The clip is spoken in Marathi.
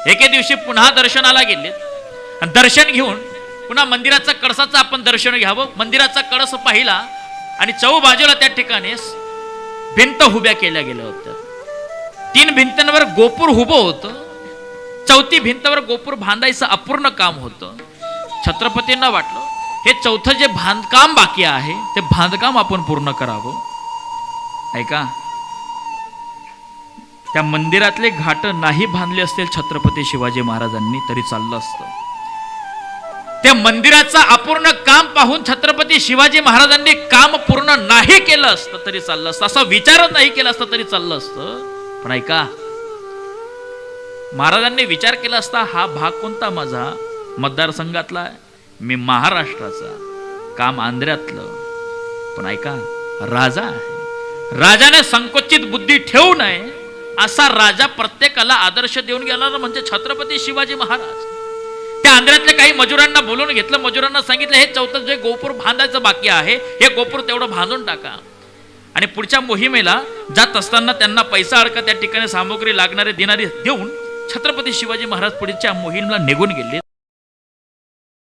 एके दिवशी पुन्हा दर्शनाला गेले. दर्शन घेऊन पुन्हा मंदिराचा कळसाचं आपण दर्शन घ्यावं. मंदिराचा कळस पाहिला आणि चौबाजूला त्या ठिकाणी भिंत उभ्या केल्या गेल्या होत्या. 3 भिंतींवर गोपूर उभं होतं. 4थी भिंतीवर गोपूर बांधायचं अपूर्ण काम होतं. छत्रपतींना वाटलं हे 4थं जे बांधकाम बाकी आहे ते बांधकाम आपण पूर्ण करावं. ऐका, त्या मंदिरातले घाट नाही बांधले असतील छत्रपती शिवाजी महाराजांनी तरी चाललं असतं. त्या मंदिराचं अपूर्ण काम पाहून छत्रपती शिवाजी महाराजांनी काम पूर्ण नाही केलं असतं तरी चाललं असतं. असा विचार नाही केला असता तरी चाललं असतं. पण ऐका, महाराजांनी विचार केला असता हा भाग कोणता माझा मतदारसंघातला आहे, मी महाराष्ट्राचा, काम आंध्रातलं. पण ऐका, राजा आहे. राजाने संकोचित बुद्धी ठेवू नये असा राजा प्रत्येकाला आदर्श देऊन गेला म्हणजे छत्रपती शिवाजी महाराज. त्या आंध्रातल्या काही मजुरांना बोलून घेतलं. मजुरांना सांगितलं हे 4थं जे गोपूर बांधायचं बाकी आहे हे गोपूर तेवढं बांधून टाका. आणि पुढच्या मोहिमेला जात असताना त्यांना पैसा अडका त्या ठिकाणी सामग्री लागणारे देणारी देऊन छत्रपती शिवाजी महाराज पुढच्या मोहिमेला निघून गेले.